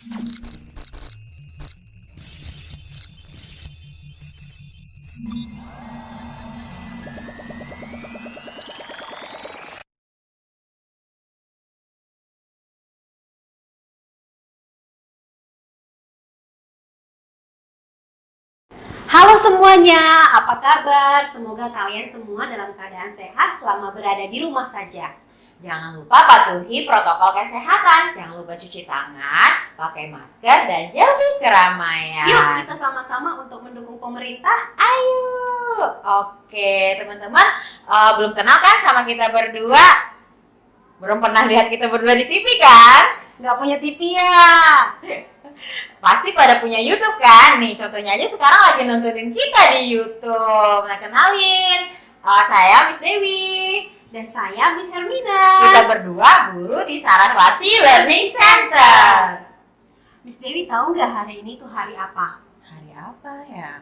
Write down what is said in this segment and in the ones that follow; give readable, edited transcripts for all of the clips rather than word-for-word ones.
Halo semuanya, apa kabar? Semoga kalian semua dalam keadaan sehat selama berada di rumah saja. Jangan lupa patuhi protokol kesehatan. Jangan lupa cuci tangan, pakai masker, dan jauhi keramaian. Yuk kita sama-sama untuk mendukung pemerintah. Ayo. Oke teman-teman, belum kenal kan sama kita berdua? Belum pernah lihat kita berdua di TV kan? Nggak punya TV ya? Pasti pada punya YouTube kan? Nih contohnya aja sekarang lagi nontonin kita di YouTube. Nah kenalin, saya Miss Dewi. Dan saya Miss Hermina. Kita berdua guru di Saraswati Learning Center. Miss Dewi tahu nggak hari ini tuh hari apa? Hari apa ya?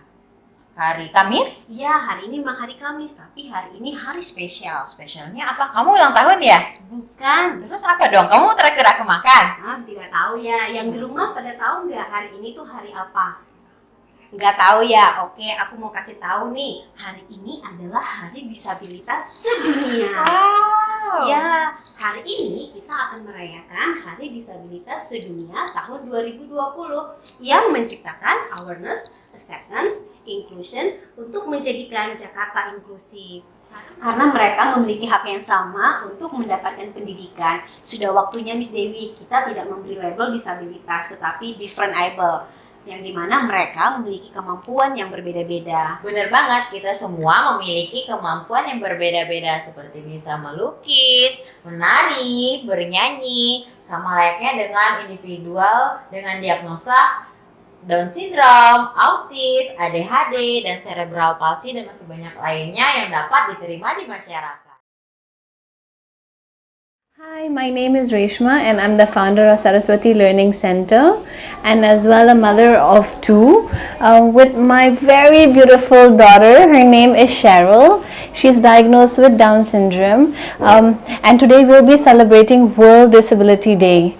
Hari Kamis? Iya, hari ini memang hari Kamis, tapi hari ini hari spesial. Spesialnya apa? Kamu ulang tahun ya? Bukan. Terus apa dong? Kamu traktir aku makan? Tidak tahu ya. Yang di rumah pada tahu nggak hari ini tuh hari apa? Nggak tahu ya? Oke, aku mau kasih tahu nih. Hari ini adalah Hari Disabilitas Sedunia. Wow. Ya, hari ini kita akan merayakan Hari Disabilitas Sedunia tahun 2020 yang menciptakan awareness, acceptance, inclusion untuk menjadikan Jakarta inklusif. Karena mereka memiliki hak yang sama untuk mendapatkan pendidikan. Sudah waktunya Miss Dewi, kita tidak memberi label disabilitas, tetapi differentable, yang dimana mereka memiliki kemampuan yang berbeda-beda. Bener banget, kita semua memiliki kemampuan yang berbeda-beda seperti bisa melukis, menari, bernyanyi, sama layaknya dengan individual dengan diagnosa Down syndrome, autis, ADHD, dan cerebral palsy dan masih banyak lainnya yang dapat diterima di masyarakat. Hi, my name is Reshma and I'm the founder of Saraswati Learning Center and as well a mother of two with my very beautiful daughter. Her name is Cheryl. She's diagnosed with Down syndrome and today we'll be celebrating World Disability Day.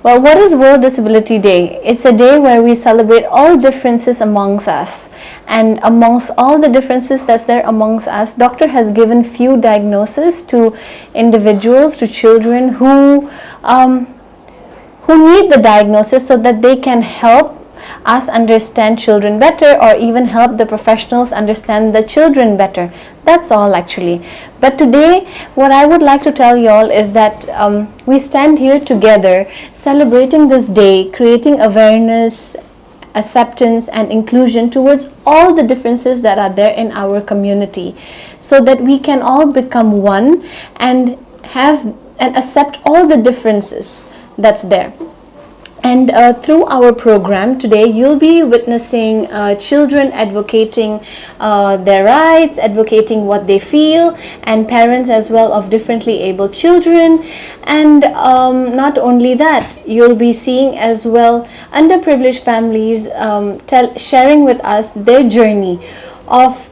Well, what is World Disability Day? It's a day where we celebrate all differences amongst us. And amongst all the differences that's there amongst us, doctor has given few diagnoses to individuals, to children who need the diagnosis so that they can help us understand children better or even help the professionals understand the children better. That's all actually. But today what I would like to tell you all is that we stand here together celebrating this day, creating awareness, acceptance and inclusion towards all the differences that are there in our community so that we can all become one and have and accept all the differences that's there. And through our program today, you'll be witnessing children advocating their rights, advocating what they feel, and parents as well of differently abled children. And not only that, you'll be seeing as well underprivileged families sharing with us their journey of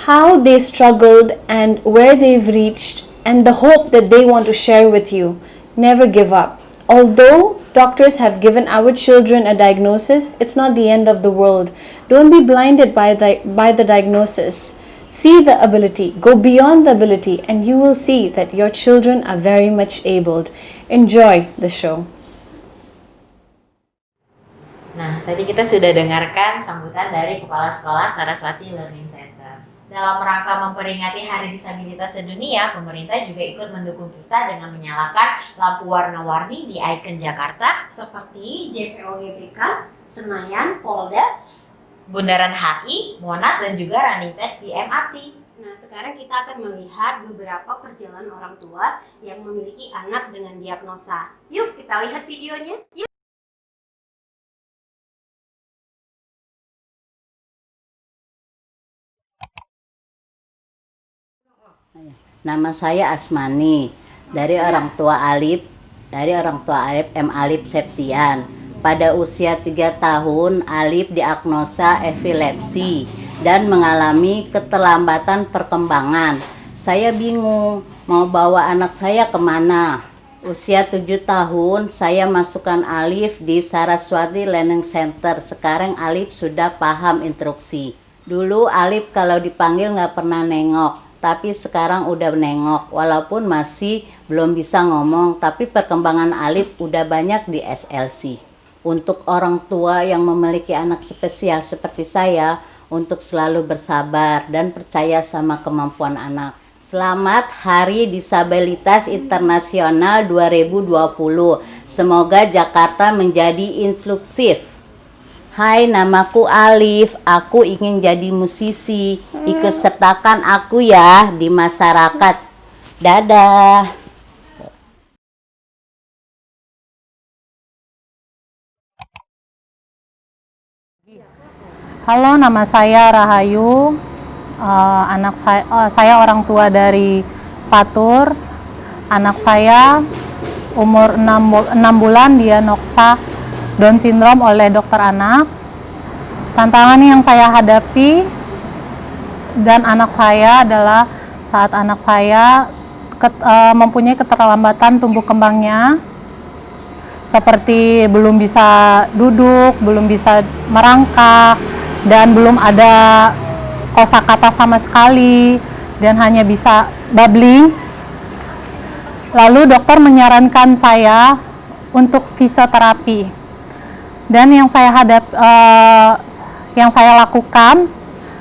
how they struggled and where they've reached and the hope that they want to share with you. Never give up. Although doctors have given our children a diagnosis, it's not the end of the world. Don't be blinded by the diagnosis. See the ability, go beyond the ability, and you will see that your children are very much abled. Enjoy the show. Nah, tadi kita sudah dengarkan sambutan dari Kepala Sekolah Saraswati Learning Center. Dalam rangka memperingati Hari Disabilitas Sedunia, pemerintah juga ikut mendukung kita dengan menyalakan lampu warna-warni di ikon Jakarta seperti JPO GBK, Senayan, Polda, Bundaran HI, Monas, dan juga running text di MRT. Nah, sekarang kita akan melihat beberapa perjalanan orang tua yang memiliki anak dengan diagnosa. Yuk kita lihat videonya. Yuk. Nama saya Asmani dari orang tua Alip M. Alip Septian. Pada usia 3 tahun Alip diagnosa epilepsi dan mengalami keterlambatan perkembangan. Saya bingung mau bawa anak saya kemana. Usia 7 tahun, saya masukkan Alif di Saraswati Learning Center. Sekarang Alif sudah paham instruksi. Dulu Alif kalau dipanggil nggak pernah nengok, tapi sekarang udah nengok. Walaupun masih belum bisa ngomong, tapi perkembangan Alif udah banyak di SLC. Untuk orang tua yang memiliki anak spesial seperti saya, untuk selalu bersabar dan percaya sama kemampuan anak. Selamat Hari Disabilitas Internasional 2020. Semoga Jakarta menjadi inklusif. Hai, namaku Alif. Aku ingin jadi musisi. Ikut sertakan aku ya di masyarakat. Dadah. Halo, nama saya Rahayu. Saya orang tua dari Fatur. Anak saya umur 6 bulan, dia noksa Down syndrome oleh dokter anak. Tantangan yang saya hadapi dan anak saya adalah saat anak saya mempunyai keterlambatan tumbuh kembangnya, seperti belum bisa duduk, belum bisa merangkak, dan belum ada kosakata sama sekali, dan hanya bisa babbling. Lalu dokter menyarankan saya untuk fisioterapi, dan yang saya lakukan,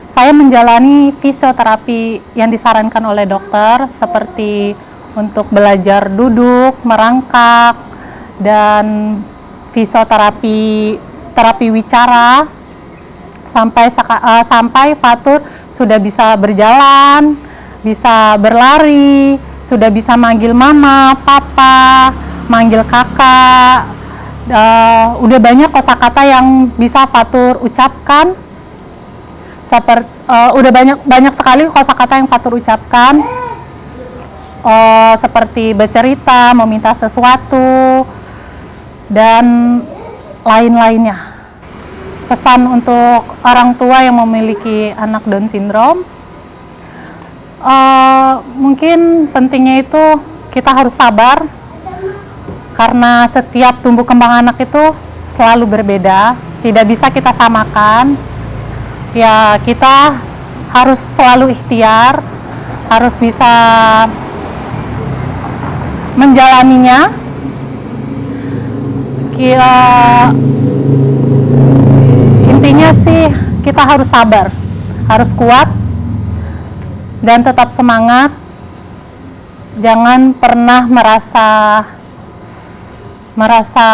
saya menjalani fisioterapi yang disarankan oleh dokter, seperti untuk belajar duduk, merangkak, dan terapi wicara, sampai Fatur sudah bisa berjalan, bisa berlari, sudah bisa manggil mama, papa, manggil kakak. Udah banyak kosakata yang bisa Fatur ucapkan. Udah banyak sekali kosakata yang Fatur ucapkan, seperti bercerita, meminta sesuatu, dan lain-lainnya. Pesan untuk orang tua yang memiliki anak Down syndrome, mungkin pentingnya itu kita harus sabar, karena setiap tumbuh kembang anak itu selalu berbeda, tidak bisa kita samakan. Ya, kita harus selalu ikhtiar, harus bisa menjalaninya. Intinya sih kita harus sabar, harus kuat, dan tetap semangat. Jangan pernah merasa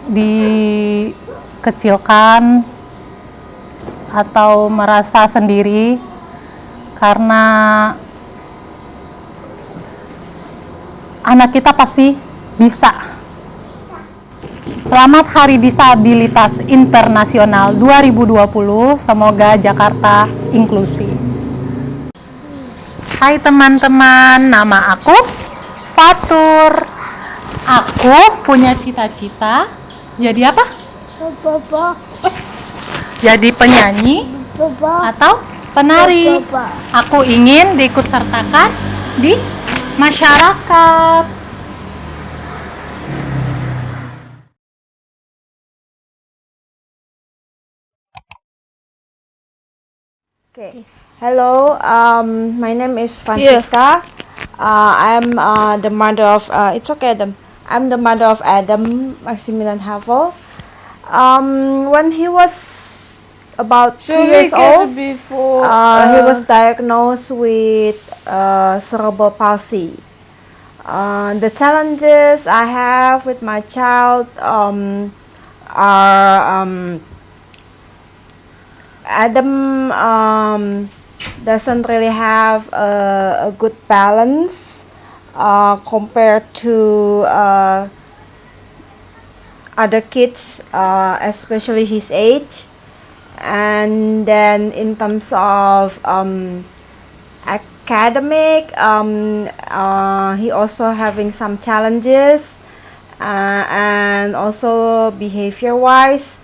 dikecilkan atau merasa sendiri, karena anak kita pasti bisa. Selamat Hari Disabilitas Internasional 2020. Semoga Jakarta inklusi. Hai teman-teman, nama aku Fatur. Aku punya cita-cita jadi apa? Jadi penyanyi atau penari. Aku ingin diikut sertakan di masyarakat. Okay. Hello. My name is Francisca. I'm the mother of. It's okay. I'm the mother of Adam Maximilian Havel. When he was about 2 years old, he was diagnosed with cerebral palsy. The challenges I have with my child are Adam doesn't really have a good balance compared to other kids, especially his age. And then in terms of academic, he also having some challenges, and also behavior wise.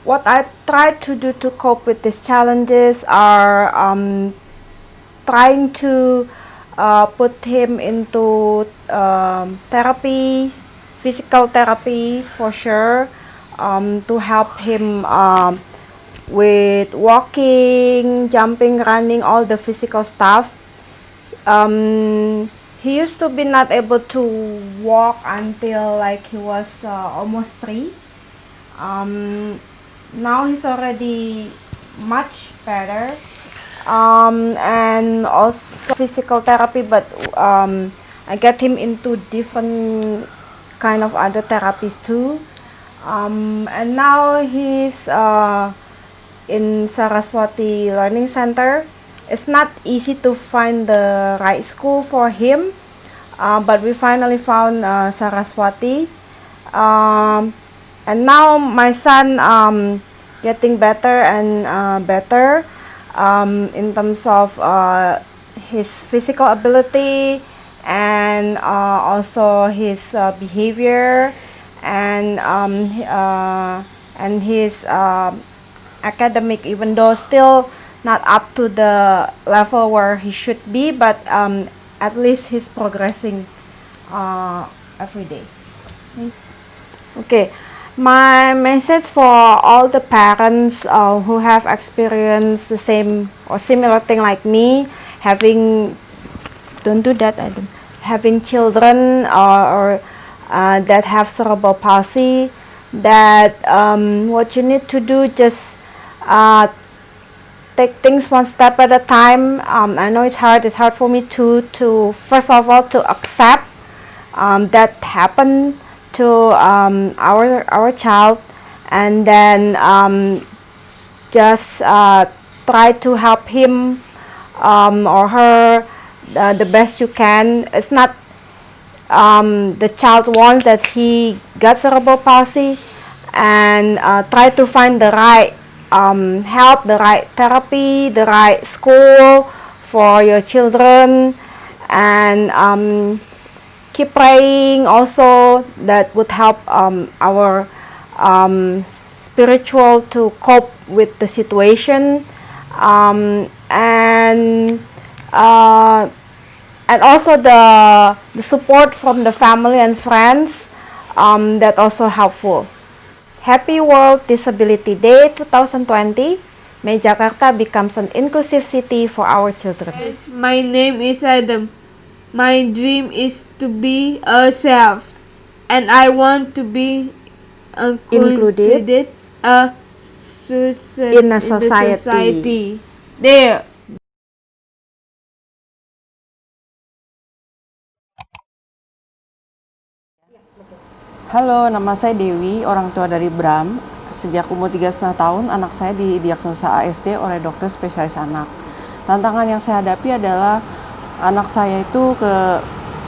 What I try to do to cope with these challenges are trying to put him into therapies, physical therapies for sure, to help him with walking, jumping, running, all the physical stuff. He used to be not able to walk until like he was almost 3. Now he's already much better, and also physical therapy, but I get him into different kind of other therapies too, and now he's in Saraswati Learning Center. It's not easy to find the right school for him, but we finally found Saraswati, and now my son getting better and better in terms of his physical ability, and also his behavior, and his academic, even though still not up to the level where he should be, but at least he's progressing every day. Okay, my message for all the parents who have experienced the same or similar thing like me, having, don't do that, Adam, having children or that have cerebral palsy, that what you need to do, just take things one step at a time. I know it's hard for me to first of all to accept that happened to our child, and then just try to help him or her the best you can. It's not the child wants that he got cerebral palsy, and try to find the right help, the right therapy, the right school for your children, and keep praying also. That would help our spiritual to cope with the situation, and also the support from the family and friends, that also helpful. Happy World Disability Day 2020. May Jakarta becomes an inclusive city for our children. Yes, my name is Adam. My dream is to be a self, and I want to be included in the society. There. Halo, nama saya Dewi, orang tua dari Bram. Sejak umur 3,5 tahun, anak saya didiagnosa ASD oleh dokter spesialis anak. Tantangan yang saya hadapi adalah anak saya itu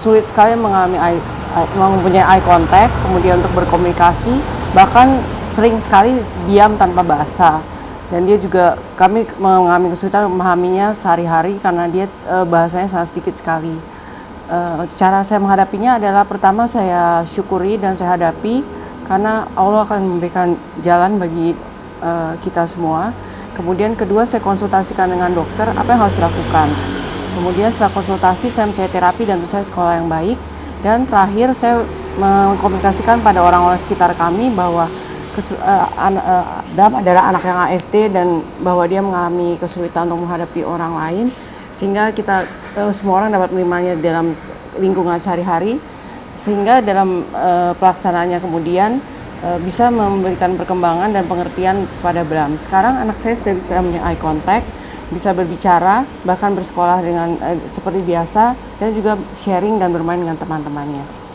sulit sekali mempunyai eye contact, kemudian untuk berkomunikasi, bahkan sering sekali diam tanpa bahasa. Dan dia juga, kami mengalami kesulitan memahaminya sehari-hari karena dia bahasanya sangat sedikit sekali. Cara saya menghadapinya adalah, pertama saya syukuri dan saya hadapi karena Allah akan memberikan jalan bagi kita semua. Kemudian kedua, saya konsultasikan dengan dokter apa yang harus dilakukan. Kemudian setelah konsultasi saya mencari terapi dan tentu saya sekolah yang baik. Dan terakhir saya mengkomunikasikan pada orang-orang sekitar kami bahwa Adam adalah anak yang ASD dan bahwa dia mengalami kesulitan untuk menghadapi orang lain, sehingga kita semua orang dapat menerimanya dalam lingkungan sehari-hari, sehingga dalam pelaksanaannya kemudian bisa memberikan perkembangan dan pengertian pada Bram. Sekarang anak saya sudah bisa mempunyai eye contact, bisa berbicara, bahkan bersekolah dengan seperti biasa, dan juga sharing dan bermain dengan teman-temannya.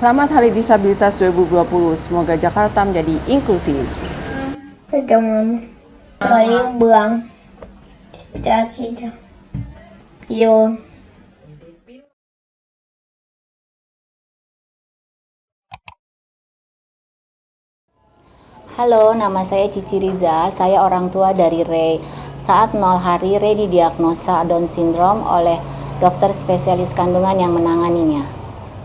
Selamat Hari Disabilitas 2020, semoga Jakarta menjadi inklusif. Jangan saya bilang tidak. Yo. Halo, nama saya Cici Riza, saya orang tua dari Ray. Saat 0 hari, Ray didiagnosa Down syndrome oleh dokter spesialis kandungan yang menanganinya.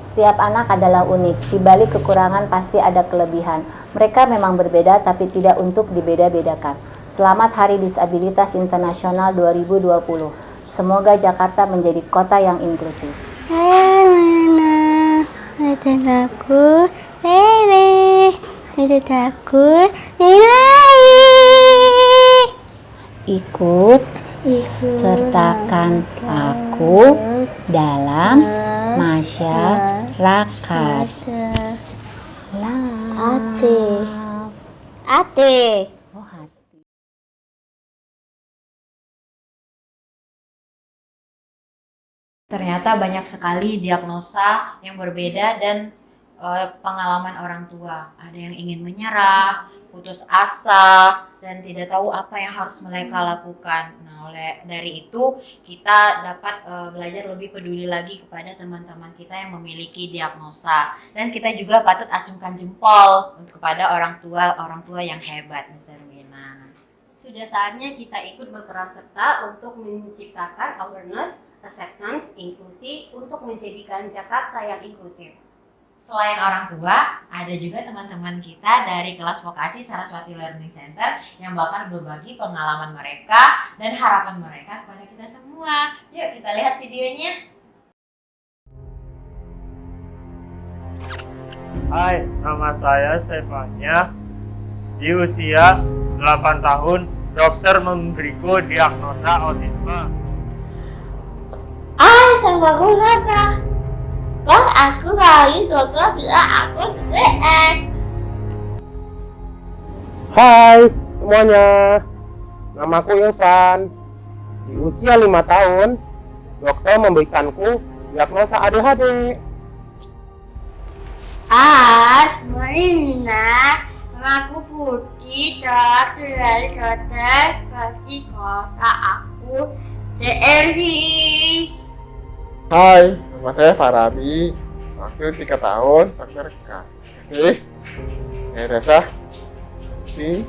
Setiap anak adalah unik, di balik kekurangan pasti ada kelebihan. Mereka memang berbeda tapi tidak untuk dibeda-bedakan. Selamat Hari Disabilitas Internasional 2020. Semoga Jakarta menjadi kota yang inklusif. Mana ada aku, Lele, ada aku, nilai. Ikut sertakan aku dalam masyarakat. Ate. Oh, hati. Ternyata banyak sekali diagnosa yang berbeda dan pengalaman orang tua. Ada yang ingin menyerah, putus asa, dan tidak tahu apa yang harus mereka lakukan. Nah, dari itu kita dapat belajar lebih peduli lagi kepada teman-teman kita yang memiliki diagnosa. Dan kita juga patut acungkan jempol kepada orang tua yang hebat, Miss Erwina. Sudah saatnya kita ikut berperan serta untuk menciptakan awareness, acceptance, inklusi untuk menjadikan Jakarta yang inklusif. Selain orang tua, ada juga teman-teman kita dari kelas vokasi Saraswati Learning Center yang bakal berbagi pengalaman mereka dan harapan mereka kepada kita semua. Yuk kita lihat videonya. Hai, nama saya Stefania. Di usia 8 tahun, dokter memberiku diagnosa autisme. Sama aku Nana. Pas aku lagi dokter bilang aku DX. Hai semuanya, namaku Irfan. Di usia 5 tahun, dokter memberikanku diagnosa ADHD. Semuanya, namaku Putih, dokter dari dokter kasih kota aku CRV. Hai, nama saya Farabi. Waktu 3 tahun, dokter kasih Resa di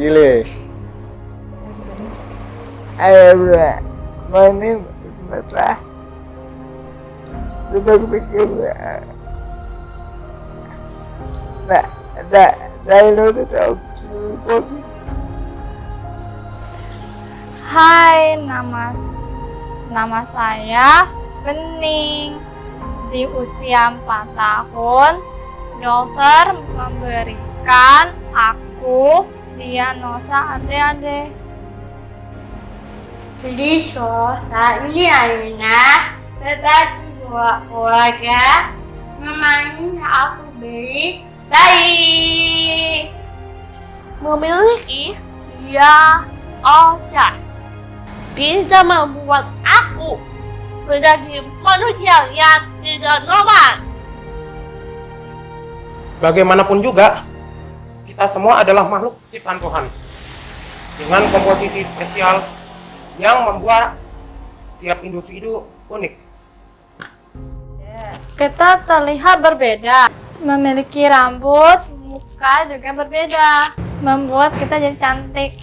Gile. My name is Nata. Tukang pikir Hai, nama saya Bening. Di usia 4 tahun, dokter memberikan aku diagnosa ADHD. Jadi saat ini Alina berbagi keluarga memangin aku beri baik. Memiliki dia otak bisa membuat aku menjadi manusia yang tidak normal. Bagaimanapun juga, kita semua adalah makhluk ciptaan Tuhan dengan komposisi spesial yang membuat setiap individu unik. Kita terlihat berbeda, memiliki rambut, muka juga berbeda, membuat kita jadi cantik.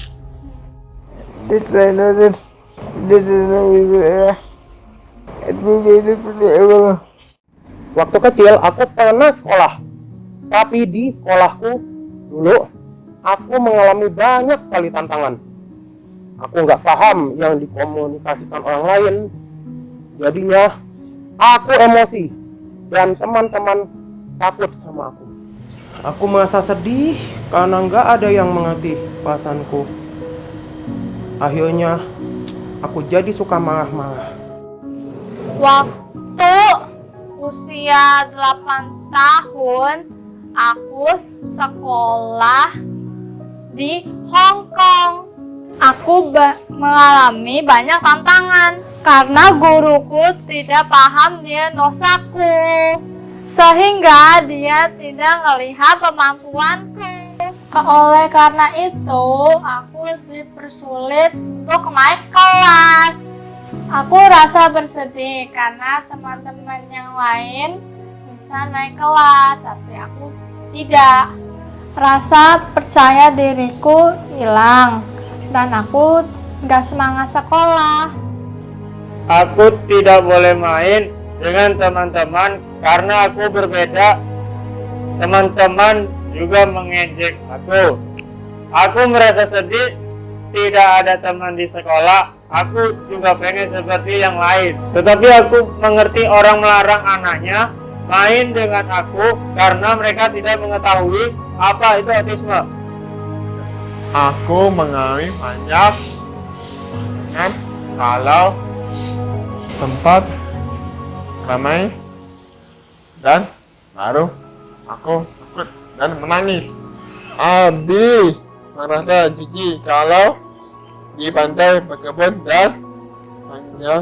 Waktu kecil aku pernah sekolah, tapi di sekolahku dulu aku mengalami banyak sekali tantangan. Aku nggak paham yang dikomunikasikan orang lain, jadinya aku emosi dan teman-teman takut sama aku. Aku merasa sedih karena nggak ada yang mengerti perasaanku. Akhirnya aku jadi suka marah-marah. Waktu usia 8 tahun, aku sekolah di Hong Kong. Aku mengalami banyak tantangan karena guruku tidak paham diagnosaku, sehingga dia tidak melihat kemampuanku. Oleh karena itu, aku dipersulit untuk naik kelas. Aku rasa bersedih karena teman-teman yang lain bisa naik kelas, tapi aku tidak. Rasa percaya diriku hilang dan aku gak semangat sekolah. Aku tidak boleh main dengan teman-teman karena aku berbeda. Teman-teman juga mengejek aku. Aku merasa sedih, tidak ada teman di sekolah aku juga pengen seperti yang lain. Tetapi aku mengerti orang melarang anaknya main dengan aku karena mereka tidak mengetahui apa itu autisme. Aku mengalami banyak dengan kalau tempat ramai dan baru aku takut dan menangis. Abi merasa jijik kalau di pantai berkebun dan banyak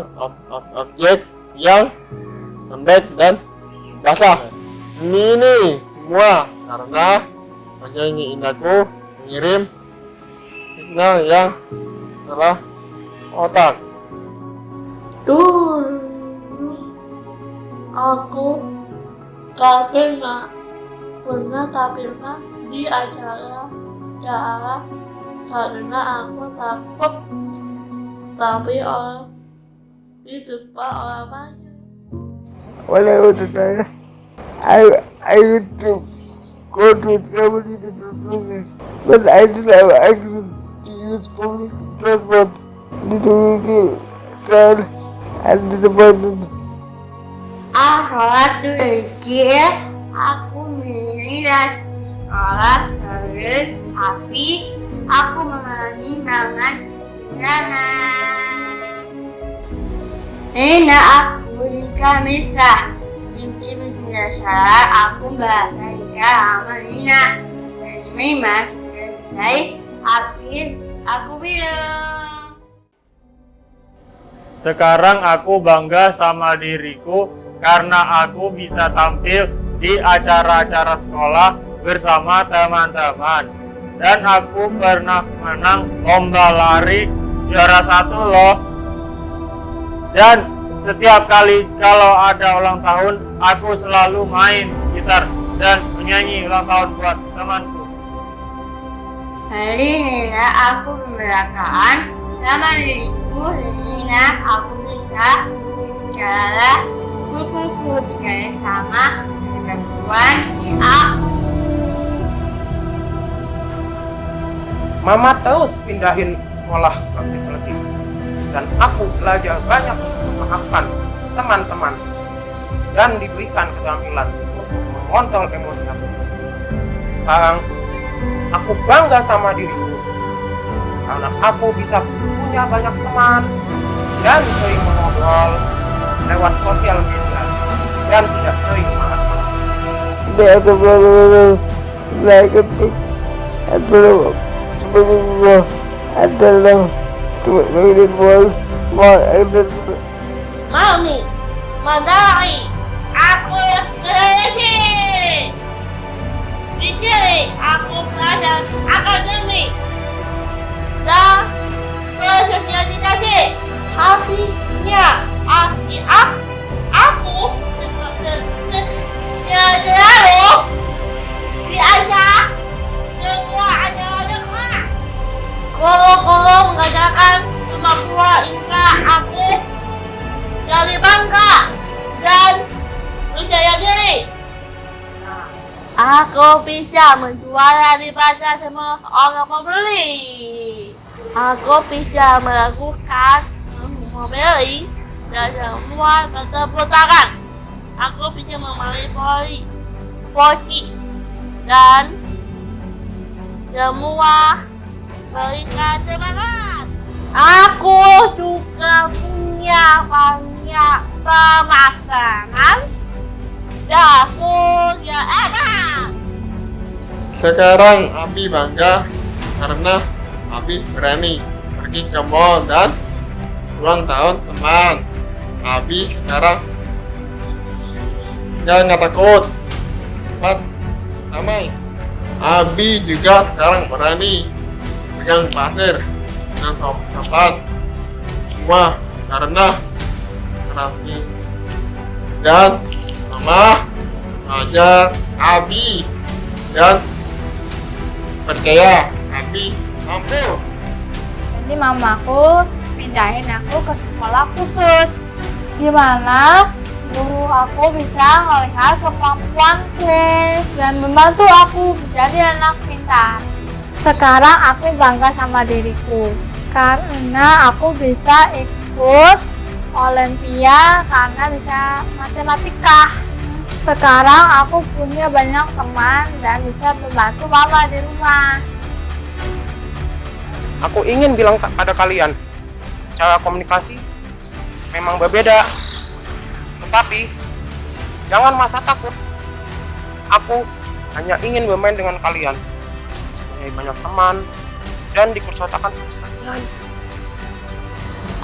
objek yang lembek dan basah. Ini semua karena penyanyi indahku mengirim signal yang salah otak. Dulu aku gak pernah tampilkan di acara karena aku takut tapi orang di depan orang banyak. When I was a child, I used to go to so many different places, but I didn't have access to use public transport due to sad and disappointed. Waktu kecil aku milih di sekolah terus tapi aku mengalami dengan Nina aku nikah misah. Mungkin misalnya salah aku bahasa nikah sama Nina. Ini mas selesai aku bilang. Sekarang aku bangga sama diriku karena aku bisa tampil di acara-acara sekolah bersama teman-teman. Dan aku pernah menang lomba lari juara 1 loh. Dan setiap kali kalau ada ulang tahun, aku selalu main gitar dan menyanyi ulang tahun buat temanku. Hari ini aku membanggakan sama diriku. Nina aku bisa bicara bukuku bicara sama perempuan di aku. Mama terus pindahin sekolah ke Islasi dan aku belajar banyak untuk memaafkan teman-teman dan diberikan keterampilan untuk mengontrol emosi aku. Sekarang aku bangga sama diriku karena aku bisa punya banyak teman dan sering mengobrol lewat sosial media dan tidak sering marah-marah. Ada beberapa like itu ada sebelumnya adalah tujuan more Mami, Madari, aku selesai. Di sini aku belajar akademik dan bersosialisasi. Hasilnya aku selalu diajak semua acara-acara. Guru-guru mengajarkan kemampuan indra aku jadi bangga dan percaya diri. Aku bisa menjual di pasar semua orang membeli. Aku bisa melakukan membeli dan semua keterbatasan. Aku bisa memanipulasi poci dan semua berikan semangat. Aku juga punya banyak pemasangan dan punya enak. Sekarang Abi bangga karena Abi berani pergi ke mall dan ulang tahun teman. Abi sekarang nggak takut tempat ramai. Abi juga sekarang berani pegang pasir dan tempat semua karena terapis dan mama ajar Abi dan percaya Abi mampu. Jadi mamaku pindahin aku ke sekolah khusus. Gimana guru aku bisa melihat kemampuanku dan membantu aku menjadi anak pintar. Sekarang aku bangga sama diriku Karena aku bisa ikut Olimpiade karena bisa matematika. Sekarang aku punya banyak teman dan bisa membantu mama di rumah. Aku ingin bilang pada kalian, cara komunikasi memang berbeda. Tetapi, jangan merasa takut. Aku hanya ingin bermain dengan kalian. Punya banyak teman dan dipersatukan seperti kalian.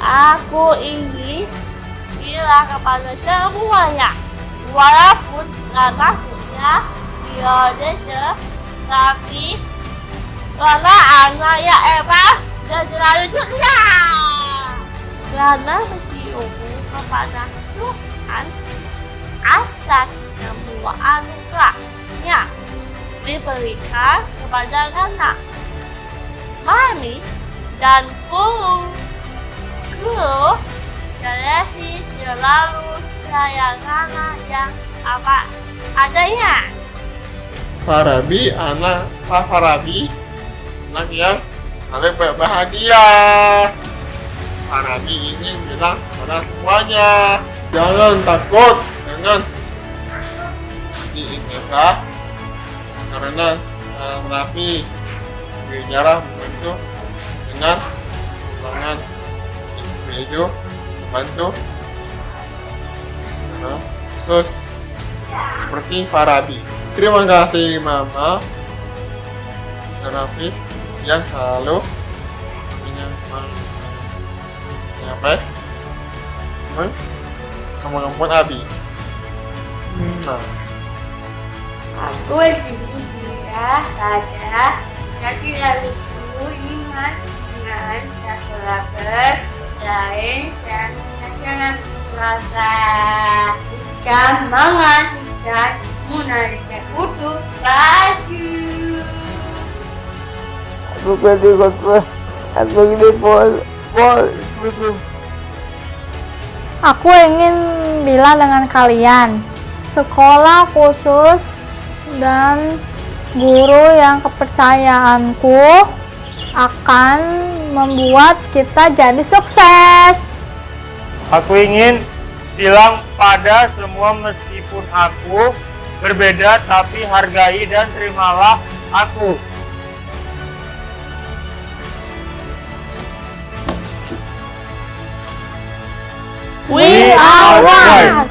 Aku ingin bilang kepada semuanya, walaupun kakak punya biodese, tapi karena anak yang hebat dan selalu ceria. Karena bersyukur kepada Tuhan atas semua anugerahnya diberikan kepada anak, mami, dan guru. Guru Celesti selalu sayang anak yang apa adanya. Farabi, anak Pak Farabi, anak yang paling berbahagia. Farabi ingin bilang kepada semuanya, jangan takut dengan di Indonesia karena Farabi berbicara membantu dengan semangat individu membantu khusus seperti Farabi. Terima kasih Mama terapis yang selalu menyampaikan kemampuan Abi. Aku juga pada jadi laluku iman dengan saudara lain dan jangan rasa semangat dan menarikan utuh baju. Aku pergi kotor, aku ini pol. Aku ingin bilang dengan kalian, sekolah khusus dan guru yang kepercayaanku akan membuat kita jadi sukses. Aku ingin bilang pada semua, meskipun aku berbeda, tapi hargai dan terimalah aku. We are one.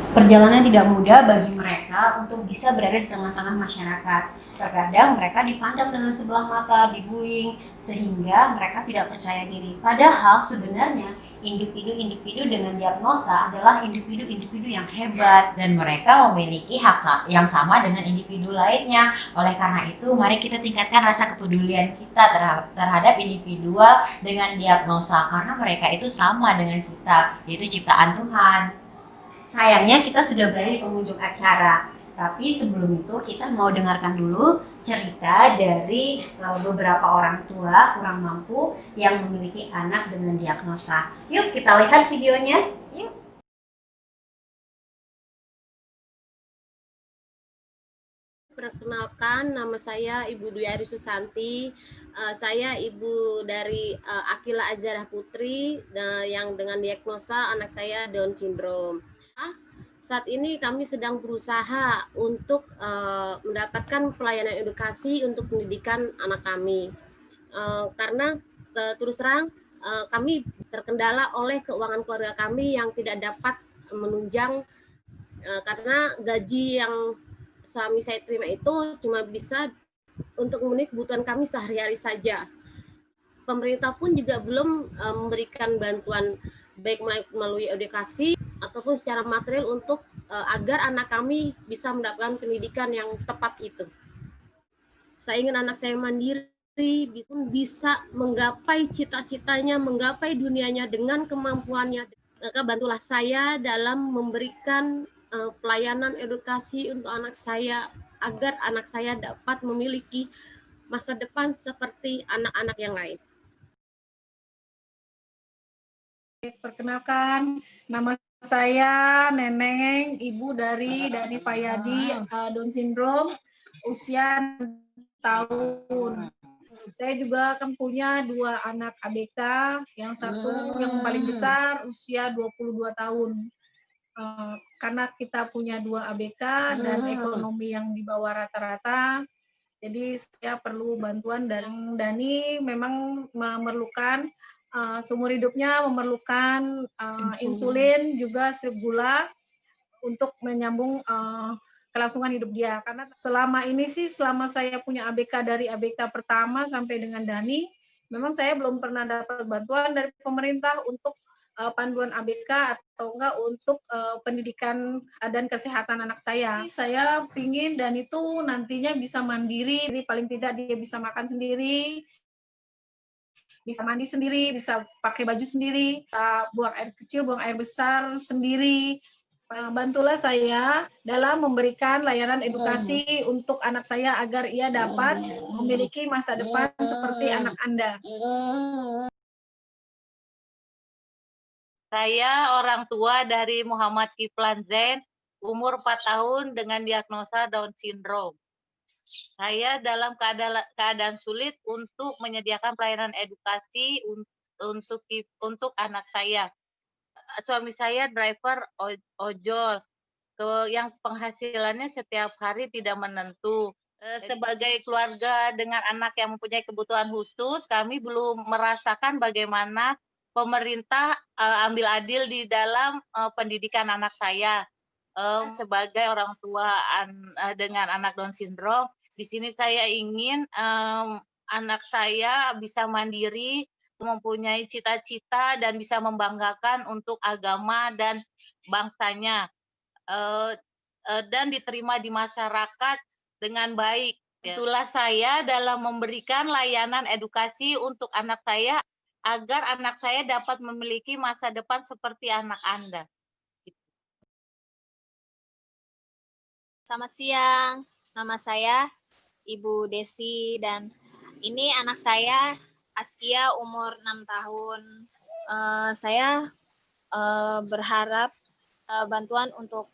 Perjalanan tidak mudah bagi mereka untuk bisa berada di tengah-tengah masyarakat. Terkadang mereka dipandang dengan sebelah mata, dibullying, sehingga mereka tidak percaya diri. Padahal sebenarnya individu-individu dengan diagnosa adalah individu-individu yang hebat. Dan mereka memiliki hak yang sama dengan individu lainnya. Oleh karena itu, mari kita tingkatkan rasa kepedulian kita terhadap individual dengan diagnosa. Karena mereka itu sama dengan kita, yaitu ciptaan Tuhan. Sayangnya kita sudah berada di penghujung acara. Tapi sebelum itu kita mau dengarkan dulu cerita dari beberapa orang tua kurang mampu yang memiliki anak dengan diagnosa. Yuk kita lihat videonya. Yuk. Perkenalkan, nama saya Ibu Dwi Ari Susanti. Saya ibu dari Akila Azharah Putri yang dengan diagnosa anak saya Down syndrome. Saat ini kami sedang berusaha untuk mendapatkan pelayanan edukasi untuk pendidikan anak kami. Karena terus terang kami terkendala oleh keuangan keluarga kami yang tidak dapat menunjang karena gaji yang suami saya terima itu cuma bisa untuk memenuhi kebutuhan kami sehari-hari saja. Pemerintah pun juga belum memberikan bantuan baik melalui edukasi ataupun secara material untuk agar anak kami bisa mendapatkan pendidikan yang tepat itu. Saya ingin anak saya mandiri, bisa menggapai cita-citanya, menggapai dunianya dengan kemampuannya. Maka bantulah saya dalam memberikan pelayanan edukasi untuk anak saya agar anak saya dapat memiliki masa depan seperti anak-anak yang lain. Perkenalkan, nama saya Neneng, ibu dari Dani Payadi, Down syndrome, usia 6 tahun. Saya juga kan punya 2 anak ABK, yang satu yang paling besar usia 22 tahun. Karena kita punya 2 ABK dan ekonomi yang di bawah rata-rata, jadi saya perlu bantuan dari Dani. Memang memerlukan seumur hidupnya memerlukan insulin juga gula untuk menyambung kelangsungan hidup dia. Karena selama ini sih, selama saya punya ABK dari ABK pertama sampai dengan Dani, memang saya belum pernah dapat bantuan dari pemerintah untuk panduan ABK atau enggak untuk pendidikan dan kesehatan anak saya. Saya pingin dan itu nantinya bisa mandiri, jadi paling tidak dia bisa makan sendiri, bisa mandi sendiri, bisa pakai baju sendiri, bisa buang air kecil, buang air besar sendiri. Bantulah saya dalam memberikan layanan edukasi untuk anak saya agar ia dapat memiliki masa depan seperti anak Anda. Saya orang tua dari Muhammad Kiflan Zain, umur 4 tahun dengan diagnosa Down syndrome. Saya dalam keadaan sulit untuk menyediakan pelayanan edukasi untuk anak saya. Suami saya driver ojol, yang penghasilannya setiap hari tidak menentu. Sebagai keluarga dengan anak yang mempunyai kebutuhan khusus, kami belum merasakan bagaimana pemerintah ambil adil di dalam pendidikan anak saya. Sebagai orang tua dengan anak Down syndrome, di sini saya ingin anak saya bisa mandiri, mempunyai cita-cita dan bisa membanggakan untuk agama dan bangsanya, dan diterima di masyarakat dengan baik. Itulah saya dalam memberikan layanan edukasi untuk anak saya agar anak saya dapat memiliki masa depan seperti anak Anda. Selamat siang, nama saya Ibu Desi dan ini anak saya Askia umur 6 tahun. Saya berharap bantuan untuk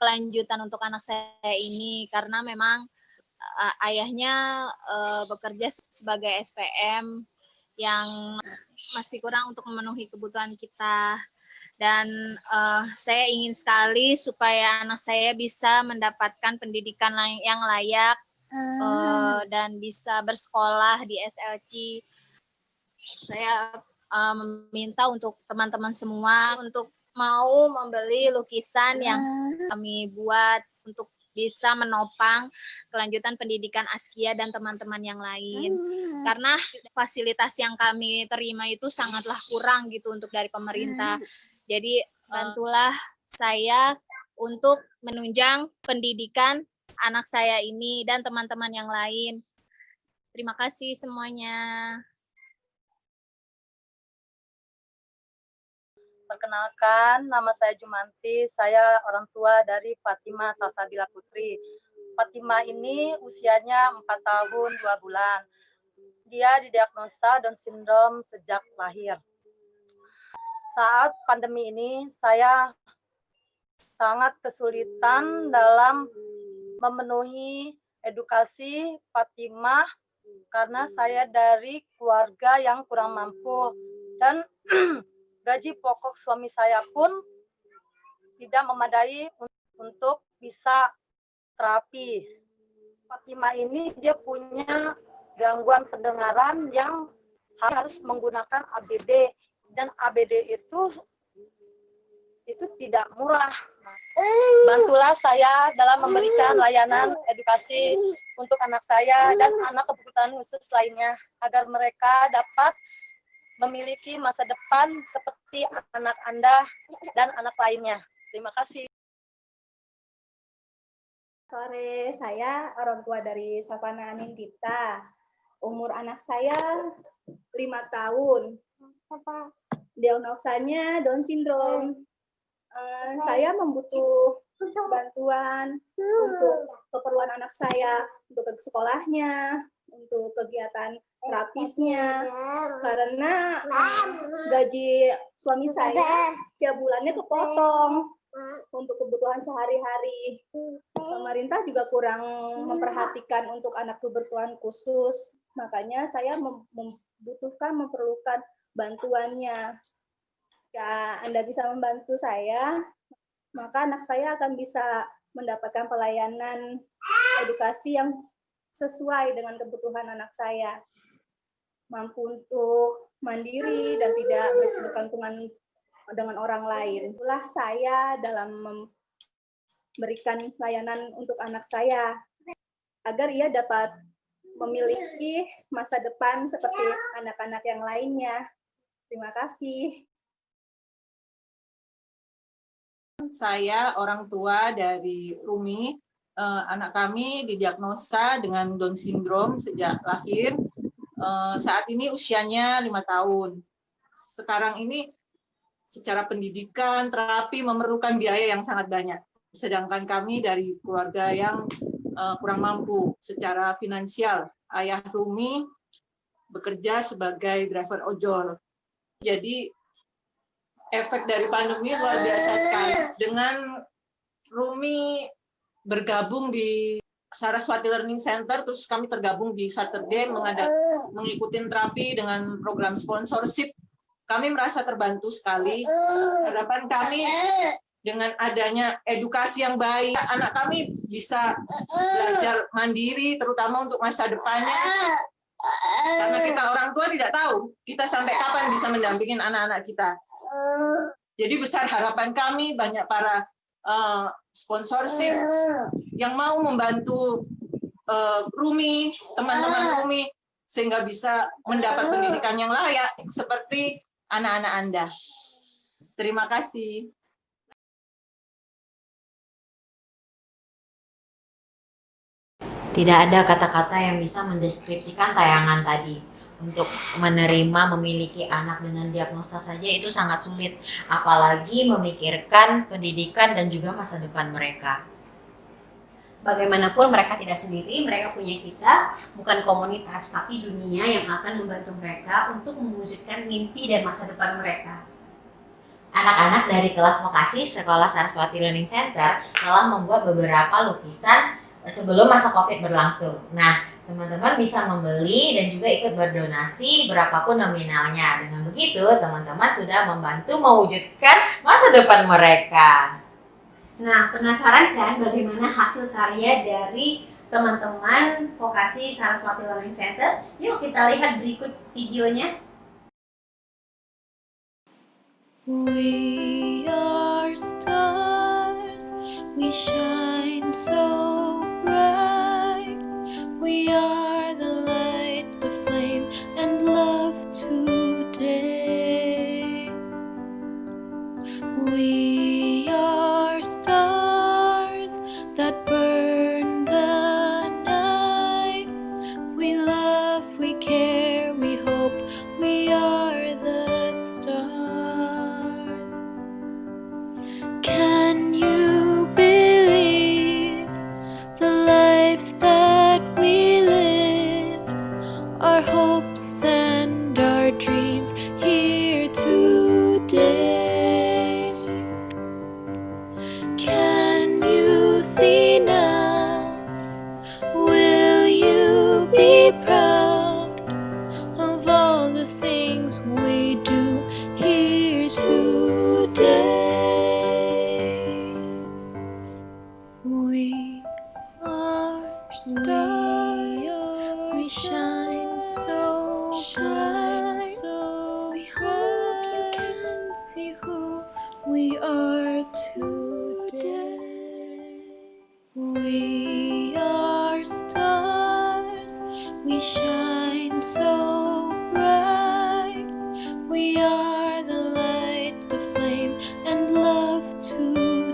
kelanjutan untuk anak saya ini karena memang ayahnya bekerja sebagai SPM yang masih kurang untuk memenuhi kebutuhan kita. Dan saya ingin sekali supaya anak saya bisa mendapatkan pendidikan yang layak dan bisa bersekolah di SLC. Saya meminta untuk teman-teman semua untuk mau membeli lukisan yang kami buat untuk bisa menopang kelanjutan pendidikan Askia dan teman-teman yang lain. Karena fasilitas yang kami terima itu sangatlah kurang gitu untuk dari pemerintah. Jadi bantulah saya untuk menunjang pendidikan anak saya ini dan teman-teman yang lain. Terima kasih semuanya. Perkenalkan, nama saya Jumanti, saya orang tua dari Fatima Salsabila Putri. Fatima ini usianya 4 tahun 2 bulan. Dia didiagnosa Down syndrome sejak lahir. Saat pandemi ini, saya sangat kesulitan dalam memenuhi edukasi Fatimah karena saya dari keluarga yang kurang mampu dan gaji pokok suami saya pun tidak memadai untuk bisa terapi. Fatimah ini dia punya gangguan pendengaran yang harus menggunakan ABD dan ABD itu tidak murah. Bantulah saya dalam memberikan layanan edukasi untuk anak saya dan anak kebutuhan khusus lainnya agar mereka dapat memiliki masa depan seperti anak Anda dan anak lainnya. Terima kasih. Sore, saya orang tua dari Sapana Anindita. Umur anak saya 5 tahun. Diagnosanya Down syndrome. Saya membutuhkan bantuan untuk keperluan anak saya, untuk ke sekolahnya, untuk kegiatan terapisnya, karena gaji suami saya tiap bulannya kepotong untuk kebutuhan sehari-hari. Pemerintah juga kurang memperhatikan untuk anak kebutuhan khusus. Makanya saya memerlukan bantuannya. Jika Anda bisa membantu saya, maka anak saya akan bisa mendapatkan pelayanan edukasi yang sesuai dengan kebutuhan anak saya. Mampu untuk mandiri dan tidak bergantungan dengan orang lain. Itulah saya dalam memberikan layanan untuk anak saya, agar ia dapat memiliki masa depan seperti anak-anak yang lainnya. Terima kasih. Saya orang tua dari Rumi. Anak kami didiagnosa dengan Down syndrome sejak lahir. Saat ini usianya 5 tahun. Sekarang ini secara pendidikan, terapi memerlukan biaya yang sangat banyak. Sedangkan kami dari keluarga yang kurang mampu secara finansial. Ayah Rumi bekerja sebagai driver ojol. Jadi efek dari pandemi luar biasa sekali. Dengan Rumi bergabung di Saraswati Learning Center, terus kami tergabung di Saturday mengikuti terapi dengan program sponsorship. Kami merasa terbantu sekali. Harapan kami dengan adanya edukasi yang baik, anak kami bisa belajar mandiri, terutama untuk masa depannya. Karena kita orang tua tidak tahu kita sampai kapan bisa mendampingi anak-anak kita. Jadi besar harapan kami, banyak para sponsorship yang mau membantu Rumi, teman-teman Rumi, sehingga bisa mendapat pendidikan yang layak seperti anak-anak Anda. Terima kasih. Tidak ada kata-kata yang bisa mendeskripsikan tayangan tadi. Untuk menerima memiliki anak dengan diagnosa saja itu sangat sulit, apalagi memikirkan pendidikan dan juga masa depan mereka. Bagaimanapun mereka tidak sendiri, mereka punya kita, bukan komunitas, tapi dunia yang akan membantu mereka untuk mewujudkan mimpi dan masa depan mereka. Anak-anak dari kelas vokasi Sekolah Saraswati Learning Center telah membuat beberapa lukisan sebelum masa COVID berlangsung. Nah, teman-teman bisa membeli dan juga ikut berdonasi berapapun nominalnya. Dengan begitu, teman-teman sudah membantu mewujudkan masa depan mereka. Nah, penasaran kan bagaimana hasil karya dari teman-teman vokasi Saraswati Learning Center? Yuk kita lihat berikut videonya. We are stars, we shine so bright. We are the light, the flame, and love today. We are stars that burn the night. We love, we care, we hope. We are the stars. Can you believe the life that we live, our hopes and our dreams here today? Can you see now? Will you be proud of all the things we do here today? We are stars, we shine so bright. We hope you can see who we are today. We are stars, we shine so bright. We are the light, the flame, and love today.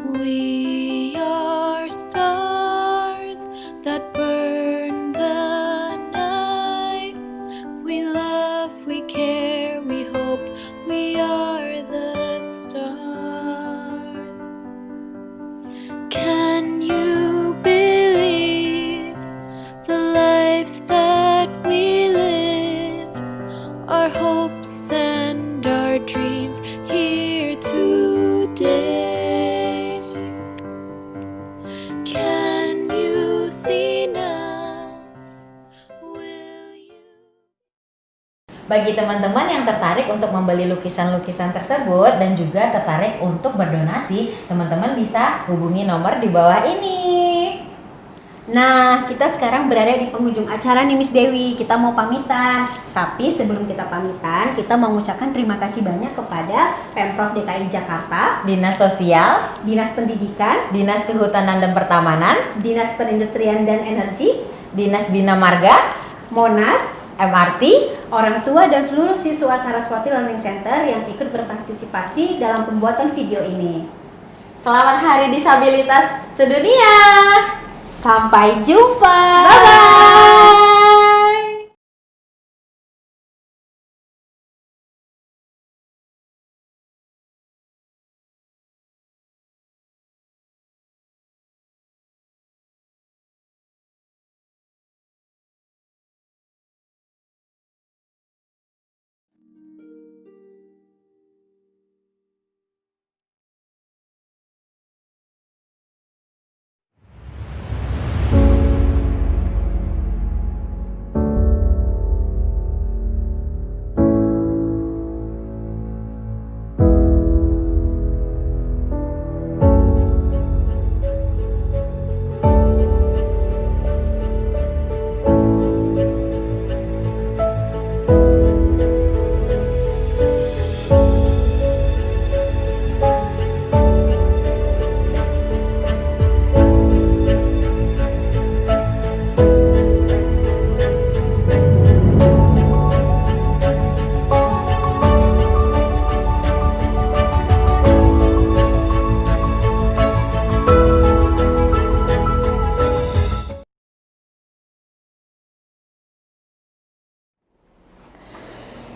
We are stars that burn the night. We love, we care, we hope. We are the stars. Can you believe Bagi teman-teman yang tertarik untuk membeli lukisan-lukisan tersebut dan juga tertarik untuk berdonasi, teman-teman bisa hubungi nomor di bawah ini. Nah, kita sekarang berada di penghujung acara nih Miss Dewi. Kita mau pamitan. Tapi sebelum kita pamitan, kita mau mengucapkan terima kasih banyak kepada Pemprov DKI Jakarta, Dinas Sosial, Dinas Pendidikan, Dinas Kehutanan dan Pertamanan, Dinas Perindustrian dan Energi, Dinas Bina Marga, Monas, MRT, orang tua dan seluruh siswa Saraswati Learning Center yang ikut berpartisipasi dalam pembuatan video ini. Selamat Hari Disabilitas Sedunia. Sampai jumpa. Bye-bye.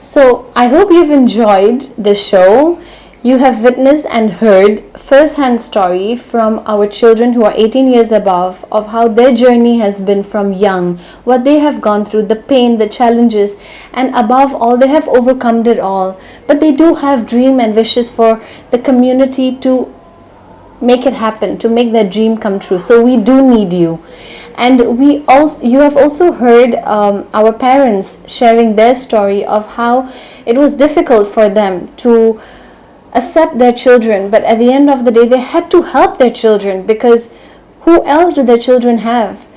So, I hope you've enjoyed the show. You have witnessed and heard first-hand story from our children who are 18 years above of how their journey has been from young, what they have gone through, the pain, the challenges, and above all, they have overcome it all. But they do have dream and wishes for the community to make it happen, to make their dream come true. So we do need you. And you have also heard our parents sharing their story of how it was difficult for them to accept their children, but at the end of the day they had to help their children because who else do their children have?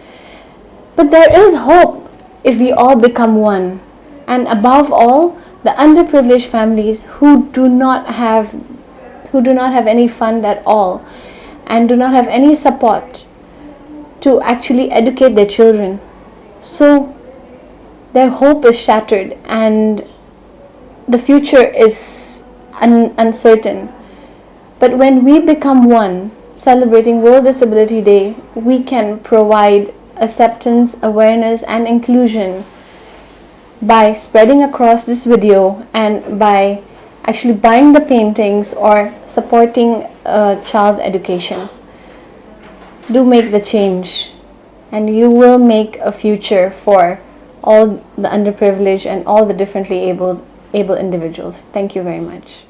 But there is hope if we all become one. And above all, the underprivileged families who do not have any fund at all and do not have any support to actually educate their children. So their hope is shattered and the future is uncertain. But when we become one, celebrating World Disability Day, we can provide acceptance, awareness, and inclusion by spreading across this video and by actually buying the paintings or supporting a child's education. Do make the change and you will make a future for all the underprivileged and all the differently able individuals. Thank you very much.